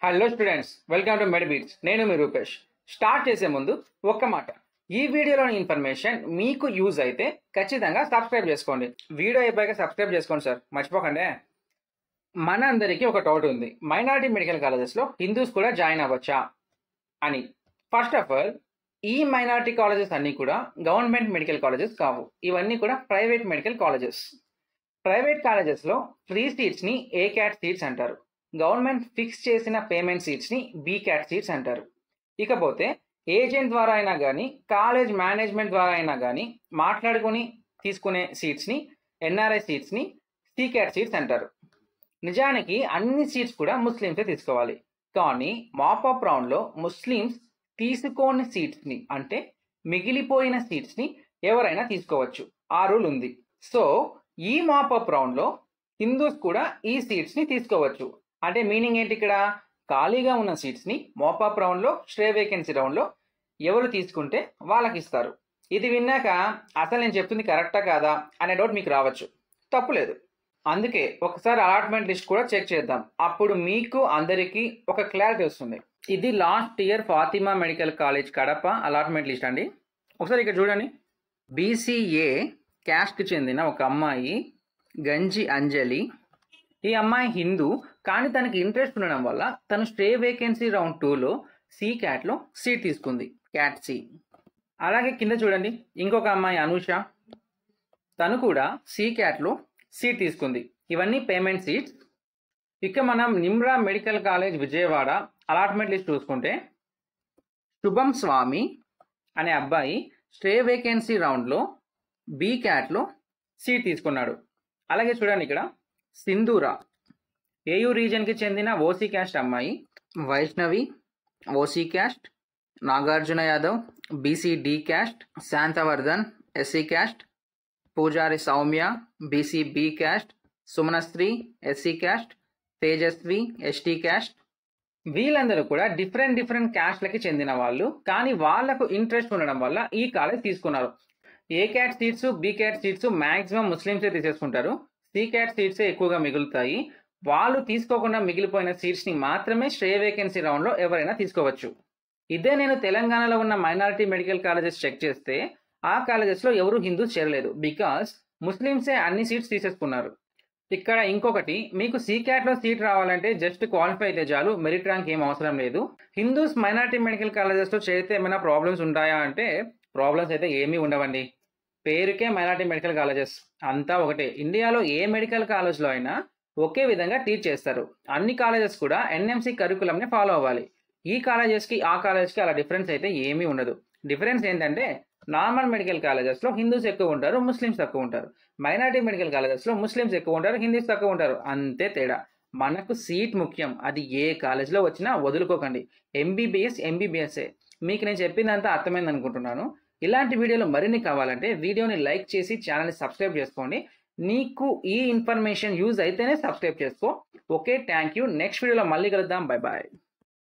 Hello students, welcome to Medibeats. నేను మీ Rupesh. Start చేసే ముందు ఒక్క మాట, ఈ వీడియోలోని ఇన్ఫర్మేషన్ మీకు యూజ్ అయితే ఖచ్చితంగా సబ్స్క్రైబ్ చేసుకోండి. వీడియో అయిపోయాక సబ్స్క్రైబ్ చేసుకోండి సార్, మర్చిపోకండి. మన అందరికీ ఒక డౌట్ ఉంది, మైనారిటీ మెడికల్ కాలేజెస్లో హిందూస్ కూడా జాయిన్ అవ్వచ్చా అని. ఫస్ట్ ఆఫ్ ఆల్, ఈ మైనారిటీ కాలేజెస్ అన్నీ కూడా గవర్నమెంట్ మెడికల్ కాలేజెస్ కావు. ఇవన్నీ కూడా ప్రైవేట్ మెడికల్ కాలేజెస్. ప్రైవేట్ కాలేజెస్లో ఫ్రీ సీట్స్ని ఏ క్యాట్ సీట్స్ అంటారు. గవర్నమెంట్ ఫిక్స్ చేసిన పేమెంట్ సీట్స్ని బీ క్యాట్ సీట్స్ అంటారు. ఇకపోతే ఏజెంట్ ద్వారా అయినా కానీ కాలేజ్ మేనేజ్మెంట్ ద్వారా అయినా కానీ మాట్లాడుకుని తీసుకునే సీట్స్ని ఎన్ఆర్ఐ సీట్స్ని సి క్యాట్ సీట్స్ అంటారు. నిజానికి అన్ని సీట్స్ కూడా ముస్లిమ్సే తీసుకోవాలి. కానీ మాపప్ రౌండ్లో ముస్లిమ్స్ తీసుకోని సీట్స్ని, అంటే మిగిలిపోయిన సీట్స్ని ఎవరైనా తీసుకోవచ్చు. ఆ రూల్ ఉంది. సో ఈ మాపప్ రౌండ్లో హిందూస్ కూడా ఈ సీట్స్ని తీసుకోవచ్చు. అంటే మీనింగ్ ఏంటి, ఇక్కడ ఖాళీగా ఉన్న సీట్స్ని మాపప్ రౌండ్లో, స్ట్రే వేకెన్సీ రౌండ్లో ఎవరు తీసుకుంటే వాళ్ళకి ఇస్తారు. ఇది విన్నాక అసలు నేను చెప్తుంది కరెక్టా కాదా అనే డౌట్ మీకు రావచ్చు. తప్పులేదు. అందుకే ఒకసారి అలాట్మెంట్ లిస్ట్ కూడా చెక్ చేద్దాం. అప్పుడు మీకు అందరికీ ఒక క్లారిటీ వస్తుంది. ఇది last year Fatima medical college Kadapa allotment list అండి. ఒకసారి ఇక్కడ చూడండి. బీసీఏ క్యాస్ట్కి చెందిన ఒక అమ్మాయి గంజి అంజలి. ఈ అమ్మాయి హిందూ, కానీ తనకి ఇంట్రెస్ట్ ఉండడం వల్ల తను స్టే వేకెన్సీ రౌండ్ 2లో సి క్యాట్లో సీట్ తీసుకుంది, క్యాట్ సి. అలాగే కింద చూడండి, ఇంకొక అమ్మాయి అనుష, తను కూడా సి క్యాట్లో సీట్ తీసుకుంది. ఇవన్నీ పేమెంట్ సీట్స్. ఇక మనం Nimra medical college Vijayawada allotment list చూసుకుంటే, శుభం స్వామి అనే అబ్బాయి స్టే వేకెన్సీ రౌండ్లో బీ క్యాట్లో సీట్ తీసుకున్నాడు. అలాగే చూడండి, ఇక్కడ సింధూరా ఏయూ రీజన్కి చెందిన ఓసీ క్యాస్ట్ అమ్మాయి, Vaishnavi OC caste, Nagarjuna Yadav BC D caste, Shantavardhan SC caste, Pujari Soumya BC B caste, Sumanasri SC caste, Tejaswi ST caste. వీళ్ళందరూ కూడా డిఫరెంట్ క్యాస్ట్లకి చెందిన వాళ్ళు, కానీ వాళ్లకు ఇంట్రెస్ట్ ఉండడం వల్ల ఈ కాలేజ్ తీసుకున్నారు. A cat seats, B cat seats maximum ముస్లిమ్సే తీసేసుకుంటారు. సి క్యాట్ సీట్సే ఎక్కువగా మిగులుతాయి. వాళ్ళు తీసుకోకుండా మిగిలిపోయిన సీట్స్ని మాత్రమే స్టే వేకెన్సీ రౌండ్లో ఎవరైనా తీసుకోవచ్చు. ఇదే నేను తెలంగాణలో ఉన్న మైనారిటీ మెడికల్ కాలేజెస్ చెక్ చేస్తే ఆ కాలేజెస్లో ఎవరు హిందూస్ చేరలేదు. బికాస్ ముస్లిమ్సే అన్ని సీట్స్ తీసేసుకున్నారు. ఇక్కడ ఇంకొకటి, మీకు సి క్యాట్లో సీట్ రావాలంటే జస్ట్ క్వాలిఫై అయితే చాలు, మెరిట్ ర్యాంక్ ఏం అవసరం లేదు. హిందూస్ మైనారిటీ మెడికల్ కాలేజెస్లో చేరితే ఏమైనా ప్రాబ్లమ్స్ ఉంటాయా అంటే ప్రాబ్లమ్స్ అయితే ఏమీ ఉండవండి. పేరుకే మైనారిటీ మెడికల్ కాలేజెస్, అంతా ఒకటే. ఇండియాలో ఏ మెడికల్ కాలేజ్లో అయినా ఒకే విధంగా టీచ్ చేస్తారు. అన్ని కాలేజెస్ కూడా ఎన్ఎంసీ కరికులంని ఫాలో అవ్వాలి. ఈ కాలేజెస్కి ఆ కాలేజ్కి అలా డిఫరెన్స్ అయితే ఏమీ ఉండదు. డిఫరెన్స్ ఏంటంటే, నార్మల్ మెడికల్ కాలేజెస్లో హిందూస్ ఎక్కువ ఉంటారు, ముస్లిమ్స్ తక్కువ ఉంటారు. మైనారిటీ మెడికల్ కాలేజెస్లో ముస్లిమ్స్ ఎక్కువ ఉంటారు, హిందూస్ తక్కువ ఉంటారు. అంతే తేడా. మనకు సీట్ ముఖ్యం. అది ఏ కాలేజ్లో వచ్చినా వదులుకోకండి. ఎంబీబీఎస్ఏ. మీకు నేను చెప్పిందంతా అర్థమైంది అనుకుంటున్నాను. ఇలాంటి వీడియోలు మరిన్ని కావాలంటే వీడియోని లైక్ చేసి ఛానల్ని సబ్స్క్రైబ్ చేసుకోండి. నీకు ఈ ఇన్ఫర్మేషన్ యూజ్ అయితేనే సబ్స్క్రైబ్ చేసుకో. Okay, thank you. నెక్స్ట్ వీడియోలో మళ్ళీ కలుద్దాం. Bye bye.